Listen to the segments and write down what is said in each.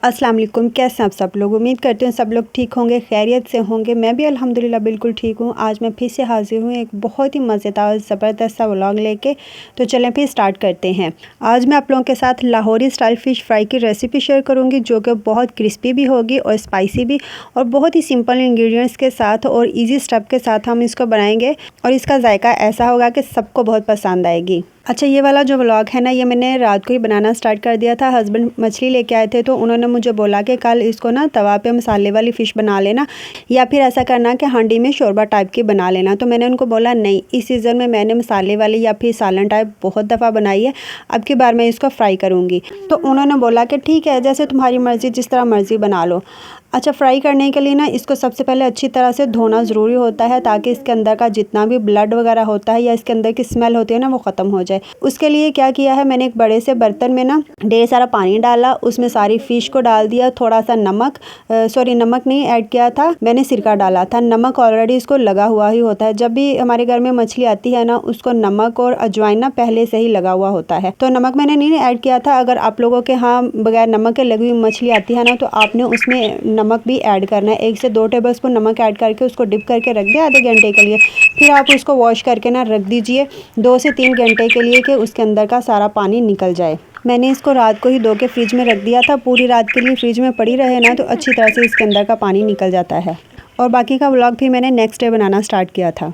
अस्सलाम वालेकुम। कैसे हैं आप सब लोग? उम्मीद करती हूँ सब लोग ठीक होंगे, खैरियत से होंगे। मैं भी अल्हम्दुलिल्लाह बिल्कुल ठीक हूँ। आज मैं फिर से हाज़िर हूँ एक बहुत ही मज़ेदार ज़बरदस्त सा व्लॉग लेके। तो चलें फिर स्टार्ट करते हैं। आज मैं आप लोगों के साथ लाहौरी स्टाइल फ़िश फ्राई की रेसिपी शेयर करूँगी, जो कि बहुत क्रिस्पी भी होगी और स्पाइसी भी, और बहुत ही सिंपल इंग्रेडिएंट्स के साथ और ईजी स्टेप के साथ हम इसको बनाएंगे और इसका जायका ऐसा होगा कि सबको बहुत पसंद आएगी। अच्छा, ये वाला जो व्लॉग है ना, ये मैंने रात को ही बनाना स्टार्ट कर दिया था। हस्बैंड मछली लेके आए थे तो उन्होंने मुझे बोला कि कल इसको ना तवा पे मसाले वाली फ़िश बना लेना, या फिर ऐसा करना कि हांडी में शोरबा टाइप की बना लेना। तो मैंने उनको बोला नहीं, इस सीज़न में मैंने मसाले वाली या फिर सालन टाइप बहुत दफ़ा बनाई है, अब की बार मैं इसको फ्राई करूँगी। तो उन्होंने बोला कि ठीक है, जैसे तुम्हारी मर्ज़ी, जिस तरह मर्ज़ी बना लो। अच्छा, फ्राई करने के लिए ना इसको सबसे पहले अच्छी तरह से धोना ज़रूरी होता है, ताकि इसके अंदर का जितना भी ब्लड वगैरह होता है या इसके अंदर की स्मेल होती है ना, वो ख़त्म हो जाए। उसके लिए क्या किया है, मैंने एक बड़े से बर्तन में ना ढेर सारा पानी डाला, उसमें सारी फ़िश को डाल दिया। थोड़ा सा नमक नमक नहीं ऐड किया था, मैंने सिरका डाला था। नमक ऑलरेडी इसको लगा हुआ ही होता है। जब भी हमारे घर में मछली आती है ना, उसको नमक और अजवाइन ना पहले से ही लगा हुआ होता है। तो नमक मैंने नहीं ऐड किया था। अगर आप लोगों के यहाँ बगैर नमक के लगी हुई मछली आती है ना, तो आपने उसमें नमक भी ऐड करना है। 1 से 2 टेबलस्पून नमक ऐड करके उसको डिप करके रख दिया आधे घंटे के लिए। फिर आप उसको वॉश करके ना रख दीजिए 2 से 3 घंटे के लिए, कि उसके अंदर का सारा पानी निकल जाए। मैंने इसको रात को ही धो के फ्रिज में रख दिया था। पूरी रात के लिए फ्रिज में पड़ी रहे ना, तो अच्छी तरह से इसके अंदर का पानी निकल जाता है। और बाकी का व्लॉग भी मैंने नेक्स्ट डे बनाना स्टार्ट किया था।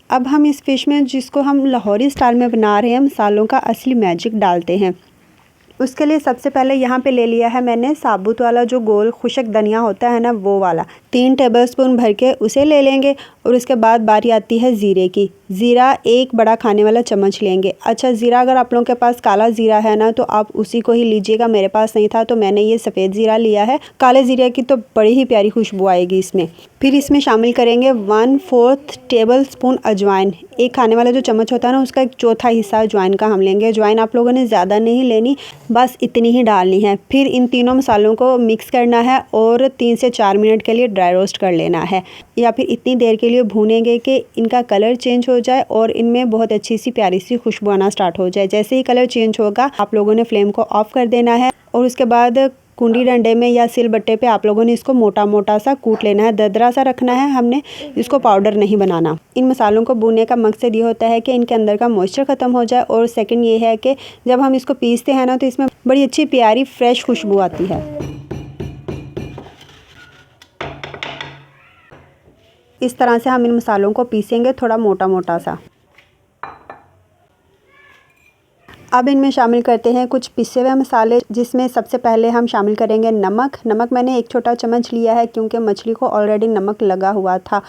अब हम इस फ़िश में, जिसको हम लाहौरी स्टाइल में बना रहे हैं, मसालों का असली मैजिक डालते हैं। उसके लिए सबसे पहले यहाँ पे ले लिया है मैंने साबुत वाला जो गोल खुशक धनिया होता है ना, वो वाला 3 टेबलस्पून भर के उसे ले लेंगे। और उसके बाद बारी आती है ज़ीरे की। ज़ीरा 1 बड़ा खाने वाला चम्मच लेंगे। अच्छा, ज़ीरा अगर आप लोगों के पास काला ज़ीरा है ना, तो आप उसी को ही लीजिएगा। मेरे पास नहीं था तो मैंने ये सफ़ेद ज़ीरा लिया है। काले ज़ीरे की तो बड़ी ही प्यारी खुशबू आएगी इसमें। फिर इसमें शामिल करेंगे 1/4 टेबलस्पून अजवाइन। 1 खाने वाला जो चम्मच होता है ना, उसका 1/4 हिस्सा अजवाइन का हम लेंगे। अजवाइन आप लोगों ने ज़्यादा नहीं लेनी, बस इतनी ही डालनी है। फिर इन तीनों मसालों को मिक्स करना है और 3 से 4 मिनट के लिए ड्राई रोस्ट कर लेना है, या फिर इतनी देर के लिए भूनेंगे कि इनका कलर चेंज हो जाए और इनमें बहुत अच्छी सी प्यारी सी खुशबू आना स्टार्ट हो जाए। जैसे ही कलर चेंज होगा, आप लोगों ने फ्लेम को ऑफ कर देना है और उसके बाद कुंडी डंडे में या सिलबट्टे पे आप लोगों ने इसको मोटा मोटा सा कूट लेना है। दरदरा सा रखना है हमने, इसको पाउडर नहीं बनाना। इन मसालों को भूनने का मकसद ये होता है कि इनके अंदर का मॉइस्चर ख़त्म हो जाए, और सेकंड ये है कि जब हम इसको पीसते हैं ना, तो इसमें बड़ी अच्छी प्यारी फ्रेश खुशबू आती है। इस तरह से हम इन मसालों को पीसेंगे थोड़ा मोटा मोटा सा। अब इनमें शामिल करते हैं कुछ पिसे हुए मसाले, जिसमें सबसे पहले हम शामिल करेंगे नमक। नमक मैंने 1 छोटा चम्मच लिया है, क्योंकि मछली को ऑलरेडी नमक लगा हुआ था।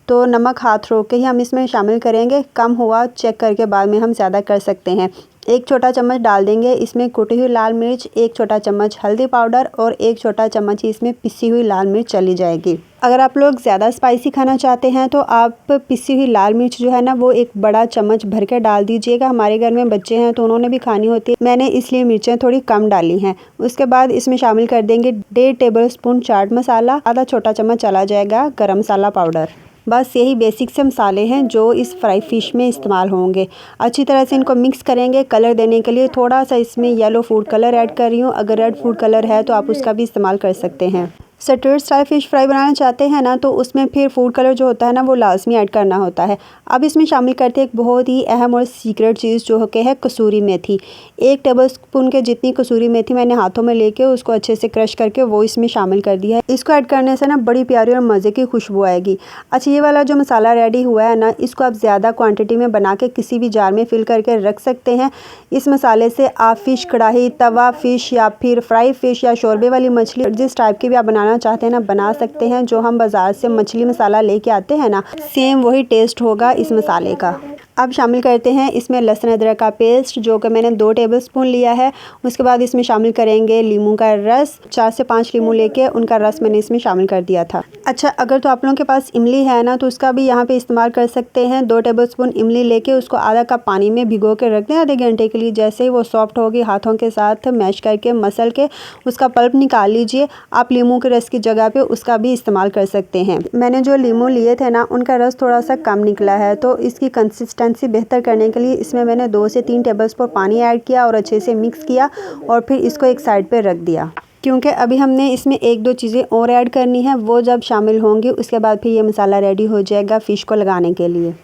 तो नमक हाथ रोक के ही हम इसमें शामिल करेंगे। कम हुआ चेक करके बाद में हम ज़्यादा कर सकते हैं। 1 छोटा चम्मच डाल देंगे इसमें कुटी हुई लाल मिर्च, 1 छोटा चम्मच हल्दी पाउडर और 1 छोटा चम्मच ही इसमें पिसी हुई लाल मिर्च चली जाएगी। अगर आप लोग ज़्यादा स्पाइसी खाना चाहते हैं तो आप पिसी हुई लाल मिर्च जो है ना, वो 1 बड़ा चम्मच भर के डाल दीजिएगा। हमारे घर में बच्चे हैं तो उन्होंने भी खानी होती है, मैंने इसलिए मिर्चें थोड़ी कम डाली हैं। उसके बाद इसमें शामिल कर देंगे 1.5 टेबलस्पून चाट मसाला, आधा छोटा चम्मच चला जाएगा गरम मसाला पाउडर। बस यही बेसिक से मसाले हैं जो इस फ्राई फ़िश में इस्तेमाल होंगे। अच्छी तरह से इनको मिक्स करेंगे। कलर देने के लिए थोड़ा सा इसमें येलो फूड कलर ऐड कर रही हूँ। अगर रेड फूड कलर है तो आप उसका भी इस्तेमाल कर सकते हैं। स्ट्रेट स्टाइल फ़िश फ्राई बनाना चाहते हैं ना, तो उसमें फिर फूड कलर जो होता है ना, वो लाजमी ऐड करना होता है। अब इसमें शामिल करते हैं एक बहुत ही अहम और सीक्रेट चीज़, जो कि है कसूरी मेथी। 1 टेबलस्पून के जितनी कसूरी मेथी मैंने हाथों में लेके उसको अच्छे से क्रश करके वो इसमें शामिल कर दिया है। इसको ऐड करने से ना बड़ी प्यारी और मज़े की खुशबू आएगी। अच्छा, ये वाला जो मसाला रेडी हुआ है ना, इसको आप ज़्यादा क्वान्टिटी में बना के किसी भी जार में फिल करके रख सकते हैं। इस मसाले से आप फ़िश कढ़ाई, तवा फ़िश या फिर फ्राई फ़िश या शोरबे वाली मछली, जिस टाइप की भी आप बनाना चाहते हैं ना, बना सकते हैं। जो हम बाज़ार से मछली मसाला लेके आते हैं ना, सेम वही टेस्ट होगा इस मसाले का। अब शामिल करते हैं इसमें लहसुन अदरक का पेस्ट, जो कि मैंने 2 टेबलस्पून लिया है। उसके बाद इसमें शामिल करेंगे नींबू का रस, 4 से 5 नींबू लेके उनका रस मैंने इसमें शामिल कर दिया था। अच्छा, अगर तो आप लोगों के पास इमली है ना, तो उसका भी यहाँ पे इस्तेमाल कर सकते हैं। 2 टेबलस्पून इमली लेके उसको आधा कप पानी में भिगो के रख दें आधे घंटे के लिए। जैसे ही वो सॉफ्ट होगी, हाथों के साथ मैश करके मसल के उसका पल्प निकाल लीजिए। आप नींबू के रस की जगह पे उसका भी इस्तेमाल कर सकते हैं। मैंने जो नींबू लिए थे ना, उनका रस थोड़ा सा कम निकला है, तो इसकी कंसिस्टेंसी बेहतर करने के लिए इसमें मैंने 2 से 3 टेबलस्पून पानी ऐड किया और अच्छे से मिक्स किया और फिर इसको एक साइड पे रख दिया, क्योंकि अभी हमने इसमें 1-2 चीज़ें और ऐड करनी है। वो जब शामिल होंगी उसके बाद फिर ये मसाला रेडी हो जाएगा फ़िश को लगाने के लिए।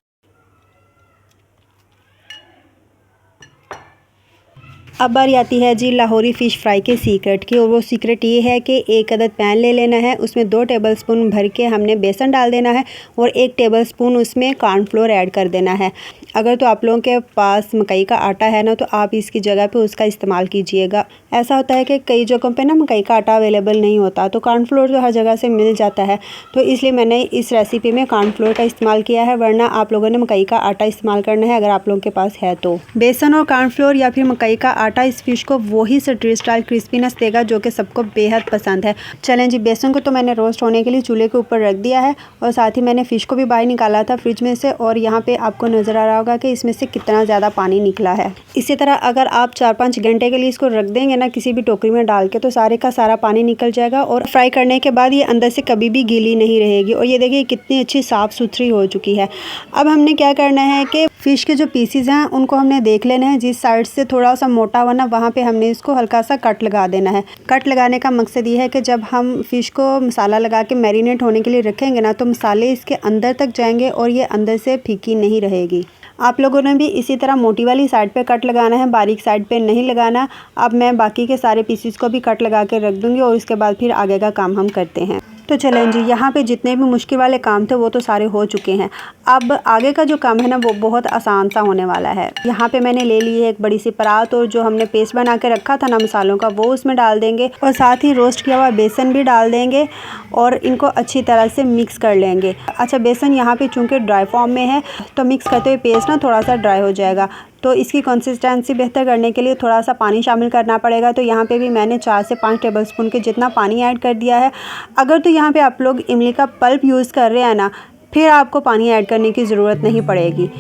अब बारी आती है जी लाहौरी फ़िश फ्राई के सीक्रेट की, और वो सीक्रेट ये है कि 1 अदद पैन ले लेना है। उसमें 2 टेबलस्पून भर के हमने बेसन डाल देना है और 1 टेबलस्पून उसमें कॉर्नफ्लोर ऐड कर देना है। अगर तो आप लोगों के पास मकई का आटा है ना, तो आप इसकी जगह पे उसका इस्तेमाल कीजिएगा। ऐसा होता है कि कई जगहों पे ना मकई का आटा अवेलेबल नहीं होता, तो कॉर्नफ्लोर तो हर जगह से मिल जाता है, तो इसलिए मैंने इस रेसिपी में कॉर्नफ्लोर का इस्तेमाल किया है, वरना आप लोगों ने मकई का आटा इस्तेमाल करना है अगर आप लोगों के पास है तो। बेसन और कॉर्नफ्लोर या फिर मकई का आटा इस फिश को वही स्ट्रीट स्टाइल क्रिस्पीनेस देगा जो कि सबको बेहद पसंद है। चलें जी, बेसन को तो मैंने रोस्ट होने के लिए चूल्हे के ऊपर रख दिया है और साथ ही मैंने फ़िश को भी बाहर निकाला था फ्रिज में से, और यहाँ पे आपको नज़र आ रहा होगा कि इसमें से कितना ज़्यादा पानी निकला है। इसी तरह अगर आप 4-5 घंटे के लिए इसको रख देंगे ना किसी भी टोकरी में डाल के, तो सारे का सारा पानी निकल जाएगा और फ्राई करने के बाद ये अंदर से कभी भी गीली नहीं रहेगी। और ये देखिए कितनी अच्छी साफ़ सुथरी हो चुकी है। अब हमने क्या करना है कि फ़िश के जो पीसीज हैं उनको हमने देख लेना है, जिस साइड से थोड़ा सा मोटा हुआ ना, वहाँ पे हमने इसको हल्का सा कट लगा देना है। कट लगाने का मकसद ये है कि जब हम फ़िश को मसाला लगा के मैरिनेट होने के लिए रखेंगे ना, तो मसाले इसके अंदर तक जाएंगे और ये अंदर से फीकी नहीं रहेगी। आप लोगों ने भी इसी तरह मोटी वाली साइड पे कट लगाना है, बारीक साइड पे नहीं लगाना। अब मैं बाकी के सारे पीसीस को भी कट लगा के रख दूँगी और उसके बाद फिर आगे का काम हम करते हैं। तो चलें जी, यहाँ पे जितने भी मुश्किल वाले काम थे वो तो सारे हो चुके हैं। अब आगे का जो काम है ना, वो बहुत आसान सा होने वाला है। यहाँ पे मैंने ले ली है एक बड़ी सी परात, और जो हमने पेस्ट बना के रखा था ना मसालों का, वो उसमें डाल देंगे और साथ ही रोस्ट किया हुआ बेसन भी डाल देंगे और इनको अच्छी तरह से मिक्स कर लेंगे। अच्छा, बेसन यहाँ पे चूँकि ड्राई फॉर्म में है, तो मिक्स करते हुए पेस्ट ना थोड़ा सा ड्राई हो जाएगा, तो इसकी कंसिस्टेंसी बेहतर करने के लिए थोड़ा सा पानी शामिल करना पड़ेगा। तो यहाँ पे भी मैंने 4 से 5 टेबलस्पून के जितना पानी ऐड कर दिया है। अगर तो यहाँ पे आप लोग इमली का पल्प यूज़ कर रहे हैं ना, फिर आपको पानी ऐड करने की ज़रूरत नहीं पड़ेगी।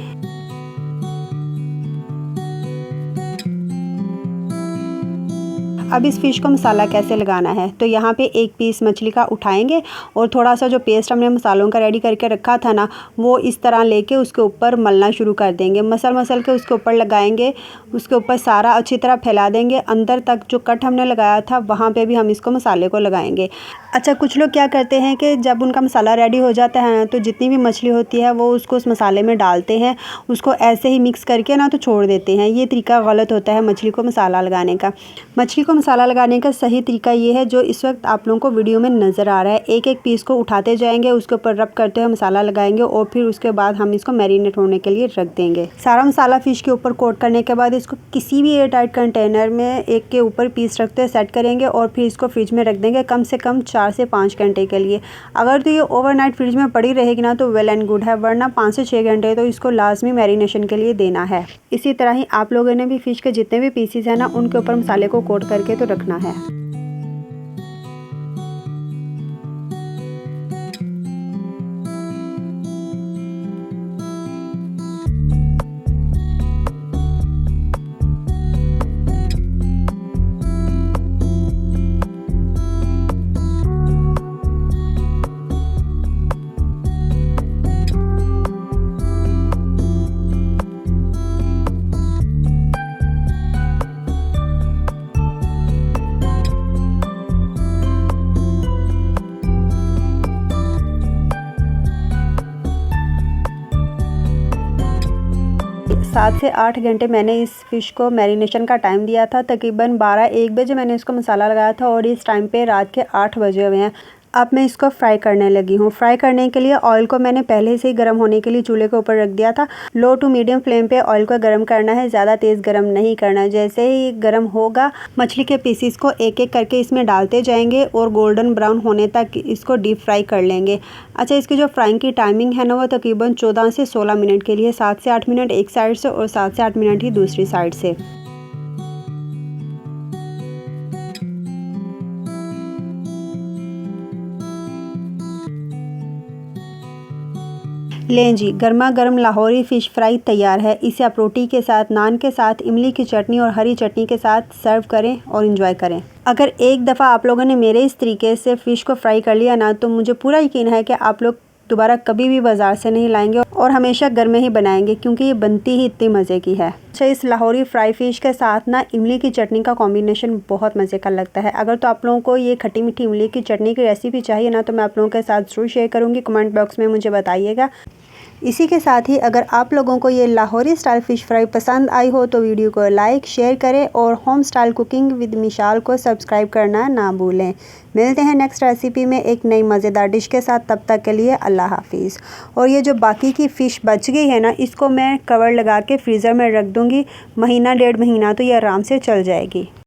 अब इस फ़िश को मसाला कैसे लगाना है, तो यहाँ पे एक पीस मछली का उठाएंगे और थोड़ा सा जो पेस्ट हमने मसालों का रेडी करके रखा था ना, वो इस तरह लेके उसके ऊपर मलना शुरू कर देंगे। मसल के उसके ऊपर लगाएंगे, उसके ऊपर सारा अच्छी तरह फैला देंगे। अंदर तक जो कट हमने लगाया था वहाँ पे भी हम इसको मसाले को लगाएंगे। अच्छा, कुछ लोग क्या करते हैं कि जब उनका मसाला रेडी हो जाता है ना, तो जितनी भी मछली होती है वो उसको उस मसाले में डालते हैं, उसको ऐसे ही मिक्स करके ना तो छोड़ देते हैं। ये तरीका गलत होता है मछली को मसाला लगाने का। मछली को मसाला लगाने का सही तरीका ये है जो इस वक्त आप लोगों को वीडियो में नज़र आ रहा है। एक एक पीस को उठाते जाएंगे, उसके ऊपर रब करते हुए मसाला लगाएंगे और फिर उसके बाद हम इसको मैरिनेट होने के लिए रख देंगे। सारा मसाला फ़िश के ऊपर कोट करने के बाद इसको किसी भी एयर टाइट कंटेनर में एक के ऊपर पीस रखते हुए सेट करेंगे और फिर इसको फ्रिज में रख देंगे कम से कम 4 से 5 घंटे के लिए। अगर तो ये ओवरनाइट फ्रिज में पड़ी रहेगी ना, तो वेल एंड गुड है, वरना 5 से 6 घंटे तो इसको लाजमी मैरिनेशन के लिए देना है। इसी तरह ही आप लोगों ने भी फ़िश के जितने भी पीसीज हैं ना, उनके ऊपर मसाले को कोट करके तो रखना है। सात से 8 घंटे मैंने इस फ़िश को मैरिनेशन का टाइम दिया था। तकरीबन 12-1 बजे मैंने इसको मसाला लगाया था और इस टाइम पे रात के 8 बजे हुए हैं। अब मैं इसको फ्राई करने लगी हूँ। फ्राई करने के लिए ऑयल को मैंने पहले से ही गर्म होने के लिए चूल्हे के ऊपर रख दिया था। लो टू मीडियम फ्लेम पे ऑयल को गर्म करना है, ज़्यादा तेज़ गर्म नहीं करना। जैसे ही गर्म होगा मछली के पीसीस को एक एक करके इसमें डालते जाएंगे और गोल्डन ब्राउन होने तक इसको डीप फ्राई कर लेंगे। अच्छा, इसकी जो फ्राइंग की टाइमिंग है ना वो तकरीबन 14 से 16 मिनट के लिए, 7 से 8 मिनट एक साइड से और 7 से 8 मिनट ही दूसरी साइड से। लें जी, गर्मा गर्म लाहौरी फ़िश फ्राई तैयार है। इसे आप रोटी के साथ, नान के साथ, इमली की चटनी और हरी चटनी के साथ सर्व करें और इंजॉय करें। अगर एक दफ़ा आप लोगों ने मेरे इस तरीके से फ़िश को फ्राई कर लिया ना, तो मुझे पूरा यकीन है कि आप लोग दोबारा कभी भी बाज़ार से नहीं लाएंगे और हमेशा घर में ही बनाएंगे, क्योंकि ये बनती ही इतनी मज़े की है। अच्छा, इस लाहौरी फ्राई फ़िश के साथ ना इमली की चटनी का कॉम्बिनेशन बहुत मज़े का लगता है। अगर तो आप लोगों को ये खट्टी मीठी इमली की चटनी की रेसिपी चाहिए ना, तो मैं आप लोगों के साथ ज़रूर शेयर करूँगी। कमेंट बॉक्स में मुझे बताइएगा। इसी के साथ ही अगर आप लोगों को ये लाहौरी स्टाइल फ़िश फ्राई पसंद आई हो तो वीडियो को लाइक शेयर करें और होम स्टाइल कुकिंग विद मिशाल को सब्सक्राइब करना ना भूलें। मिलते हैं नेक्स्ट रेसिपी में एक नई मज़ेदार डिश के साथ। तब तक के लिए अल्लाह हाफिज़। और ये जो बाकी की फ़िश बच गई है ना, इसको मैं कवर लगा के फ्रीज़र में रख दूँगी। महीना 1.5 महीना तो ये आराम से चल जाएगी।